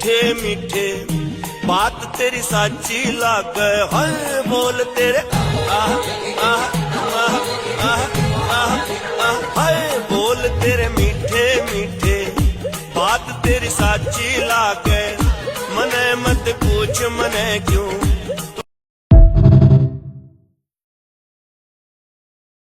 मीठे मीठे बात तेरी साची लागे हाय बोल तेरे आह आह आह आह आह हाय बोल तेरे मीठे मीठे बात तेरी साची लागे मने मत पूछ मने क्यों